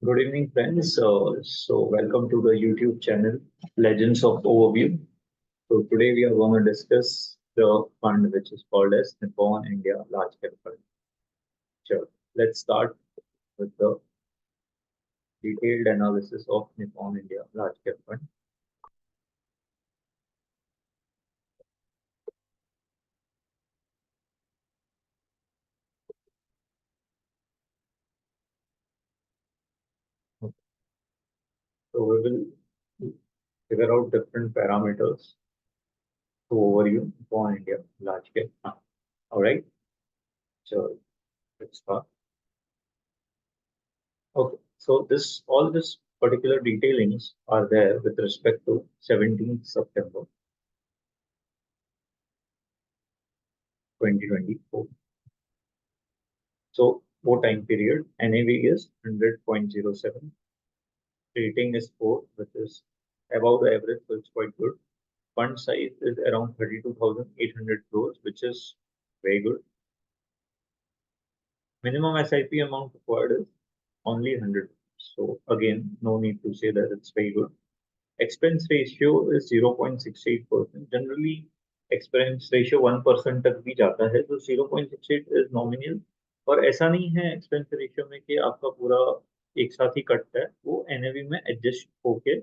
Good evening, friends. Welcome to the YouTube channel Legends of Overview. So, today we are going to discuss the fund which is called as Nippon India Large Cap Fund. Sure. Let's start with the detailed analysis of Nippon India Large Cap Fund. So, we will figure out different parameters to overview Nippon India Large Cap Fund. All right. So, let's start. Okay, so all this particular detailings are there with respect to 17th September 2024. So for time period, NAV is 100.07, rating is 4, which is above the average, so it's quite good. Fund size is around 32,800 crores, which is very good. Minimum SIP amount required is only 100. So again, no need to say that it's very good. Expense ratio is 0.68%. Generally, expense ratio 1% तक भी जाता है, तो 0.68 is nominal. और ऐसा नहीं है expense ratio में कि आपका पूरा एक साथ ही कटता है, वो एनएवी में एडजस्ट होके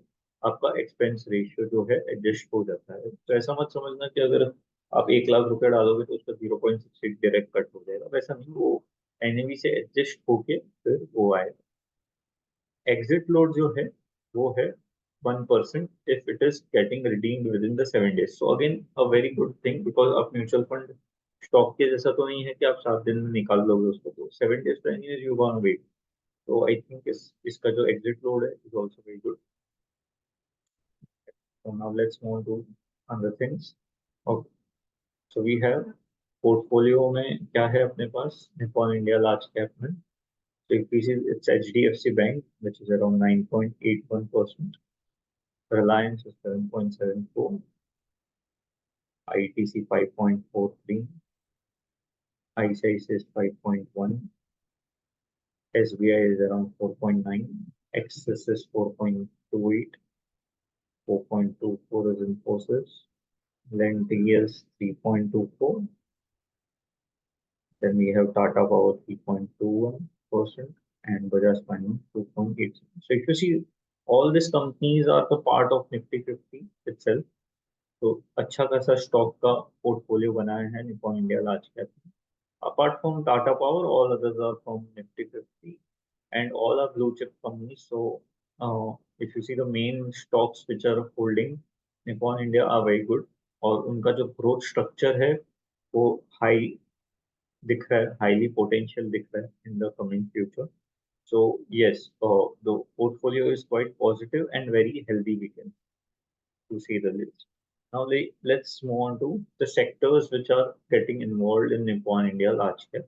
आपका एक्सपेंस रेशियो जो है एडजस्ट हो जाता है. तो ऐसा मत समझना कि अगर आप 1 लाख रुपए डालोगे तो उसका 0.68 डायरेक्ट कट हो जाएगा, वैसा नहीं. वो एनएवी से एडजस्ट होके फिर वो आएगा. एग्जिट लोड जो है वो है 1% if it is getting redeemed within the 7 days. So again, a very good thing because आप म्यूचुअल फंड स्टॉक के जैसा तो नहीं है कि आप 7 दिन में निकाल लोगे उसको, तो 7 days तो एनीवेज यू गोना वेट. तो आई थिंक इसका जो एग्जिट लोड है is also very good. So now let's move to other things. Okay, so we have portfolio में क्या है अपने पास निपॉन इंडिया लार्ज कैप में. So if we see it's HDFC Bank, which is around 9.81%. Reliance is 7.74, ITC 5.43, ICICI is 5.1, SBI is around 4.9, Axis is 4.28, 4.24 is Infosys, L&T is 3.24, then we have Tata Power 3.21%, and Bajaj Finance 2.87. So if you see, all these companies are the part of Nifty 50 itself. तो अच्छा खासा stock का portfolio बनाया है Nippon India large cap. Apart from Tata Power, all others are from Nifty 50 and all are blue chip companies. So if you see the main stocks which are holding Nippon India are very good, और उनका जो growth structure है वो high दिख रहा है, highly potential दिख रहा है in the coming future. So yes, the portfolio is quite positive and very healthy, we can to see the list. Now let's move on to the sectors which are getting involved in Nippon India large cap.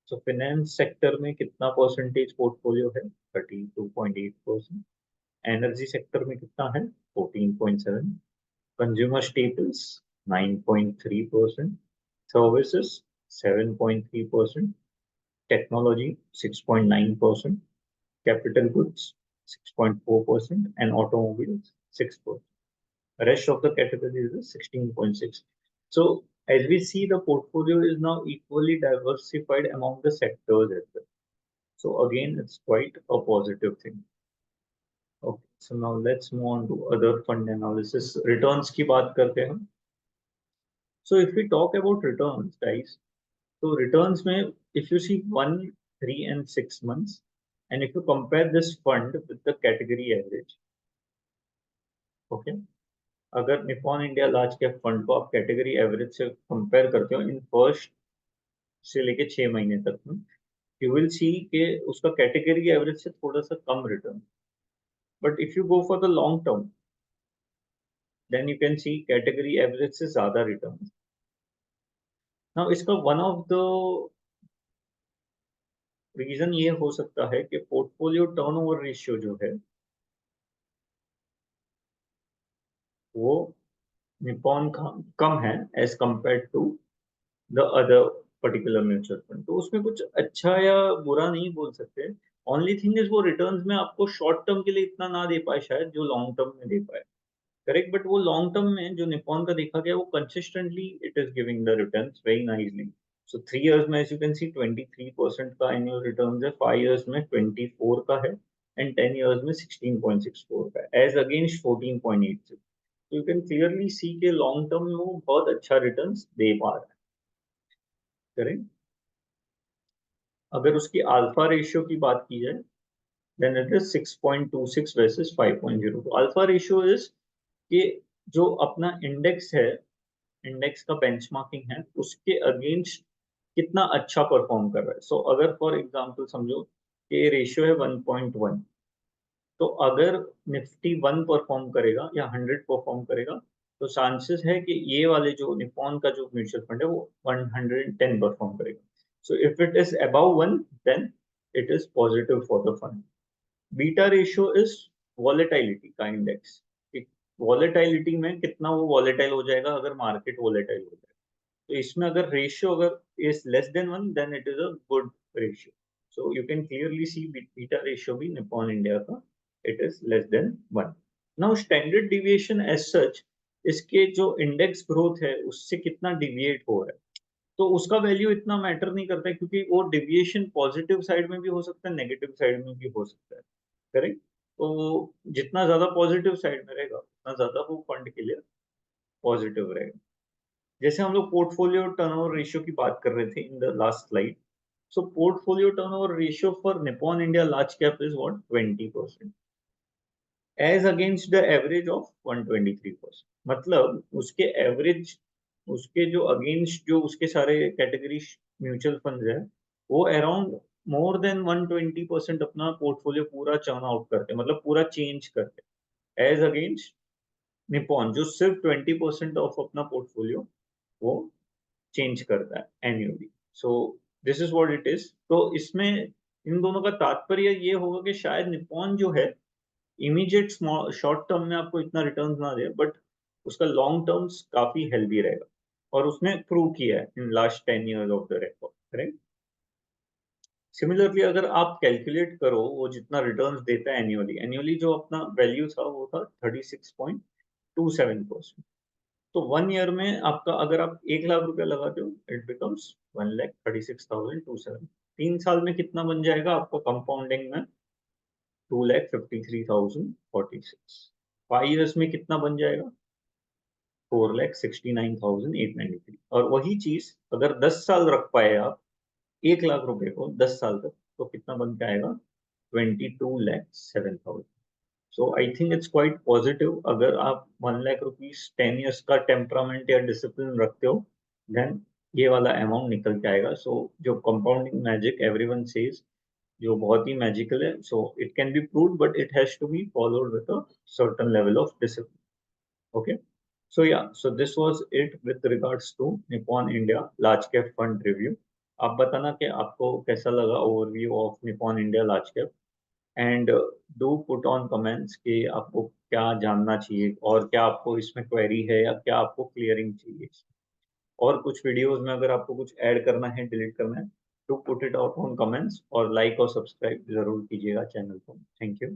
So finance sector में कितना percentage portfolio है? 32.8%. Energy sector में कितना है? 14.7. Consumer staples 9.3%. Services 7.3%. Technology 6.9%. Capital goods 6.4%. and automobiles 6%. Rest of the category is 16.6. So as we see, the portfolio is now equally diversified among the sectors as well. So again, it's quite a positive thing. Okay, so now let's move on to other fund analysis. Returns की बात करते हैं. So if we talk about returns, guys, so returns में if you see 1, 3 and 6 months, and if you compare this fund with the category average, okay, अगर Nippon India large cap fund को आप category average से compare करते हो in first से लेके 6 महीने तक में, यू विल सी कि उसका कैटेगरी एवरेज से थोड़ा सा कम return. But if you go for the long term, then you can see category average से ज्यादा रिटर्न. नाउ इसका वन ऑफ द रीजन ये हो सकता है कि पोर्टफोलियो टर्नओवर रेशियो जो है वो निपॉन का कम है as compare to the other particular mutual fund. तो उसमें कुछ अच्छा या बुरा नहीं बोल सकते, ओनली थिंग इज वो रिटर्न्स में आपको शॉर्ट टर्म के लिए इतना ना दे पाए शायद जो लॉन्ग टर्म में दे पाए। करेक्ट, बट वो लॉन्ग टर्म में जो निपॉन का देखा गया वो consistently it is giving the returns very nicely. So 3 years में एज यू कैन सी 23% का एनुअल रिटर्न है, 5 years में 24 का है, एंड 10 years में 16.64 का है, एज अगेंस्ट 14.86। तो यू कैन क्लियरली सी के लॉन्ग टर्म में वो बहुत अच्छा रिटर्न्स दे पा रहा है। करेक्ट, अगर उसकी अल्फा रेशियो की बात की जाए then it is 6.26 versus 5.0। तो अल्फा रेशियो इज कि जो अपना इंडेक्स है, इंडेक्स का बेंचमार्किंग है, उसके अगेंस्ट कितना अच्छा परफॉर्म कर रहा है। सो अगर फॉर एग्जांपल समझो कि रेशियो है 1.1, तो अगर निफ्टी 1 परफॉर्म करेगा या 100 परफॉर्म करेगा, तो चांसेस है कि ये वाले जो निपॉन का जो म्यूचुअल फंड है वो 110 परफॉर्म करेगा। So if it is above 1 then it is positive for the fund. Beta ratio is volatility का इंडेक्स, वॉलेटिलिटी में कितना वो वॉलेटाइल हो जाएगा अगर मार्केट वॉलेटाइल हो जाए। तो इसमें अगर रेशियो अगर is less than 1 then it is a good ratio. So you can clearly see beta ratio भी निपॉन इंडिया का it is less than 1। Now standard deviation as such, इसके जो इंडेक्स ग्रोथ है उससे कितना डिविएट हो रहा है, तो उसका वैल्यू इतना मैटर नहीं करता है, क्योंकि वो डिविएशन पॉजिटिव साइड में भी हो सकता है, नेगेटिव साइड में भी हो सकता है। करेक्ट, तो जितना ज्यादा पॉजिटिव साइड में रहेगा उतना ज्यादा वो फंड के लिए पॉजिटिव रहेगा। जैसे हम लोग पोर्टफोलियो टर्नओवर रेशियो की बात कर रहे थे in the last slide. So portfolio turnover ratio for Nippon India large cap is what 20%, as against the average of 123%। मतलब उसके एवरेज, उसके जो अगेंस्ट जो उसके सारे कैटेगरी म्यूचुअल फंड है, वो अराउंड मोर देन 120% अपना पोर्टफोलियो पूरा चर्न आउट करते हैं, मतलब पूरा चेंज करते हैं, एज अगेंस्ट निपॉन जो सिर्फ 20% ऑफ अपना पोर्टफोलियो वो चेंज करता है annually. So this is what it is. तो इसमें इन दोनों का तात्पर्य ये होगा कि शायद निपॉन जो है इमीडिएट शॉर्ट टर्म में आपको इतना रिटर्न ना दे, बट उसका लॉन्ग टर्म्स काफी हेल्दी रहेगा, और उसने प्रूव किया है in last 10 years of the record. Correct, similarly अगर आप कैलकुलेट करो वो जितना रिटर्न्स देता है एनुअली, एनुअली जो अपना वैल्यू था वो था 36.27%। तो 1 year में आपका अगर आप 1 लाख रुपया लगाते हो इट बिकम्स 1,36,270। 3 साल में कितना बन जाएगा आपको कंपाउंडिंग में 2,53,046। 5 years में कितना बन जाएगा 4,69,893। और वही चीज अगर 10 साल रख पाए आप 1 लाख रुपए को 10 साल तक, तो कितना बन के आएगा 22,07,000। So I think it's quite positive. अगर आप 1 लाख रुपीज 10 years का टेम्परामेंट या डिसिप्लिन रखते हो देन ये वाला अमाउंट निकल के आएगा। सो जो कंपाउंडिंग मैजिक एवरीवन सेज, जो बहुत ही मैजिकल है, so it can be proved but it has to be followed with a certain level of discipline. Okay, so yeah, so this was it with regards to Nippon India large cap fund review। आप बताना कि आपको कैसा लगा overview of Nippon India large cap, and do put on comments कि आपको क्या जानना चाहिए और क्या आपको इसमें क्वेरी है या क्या आपको क्लियरिंग चाहिए। और कुछ वीडियोस में अगर आपको कुछ ऐड करना है, डिलीट करना है, to put it out on comments, और लाइक और सब्सक्राइब जरूर कीजिएगा चैनल को। Thank you.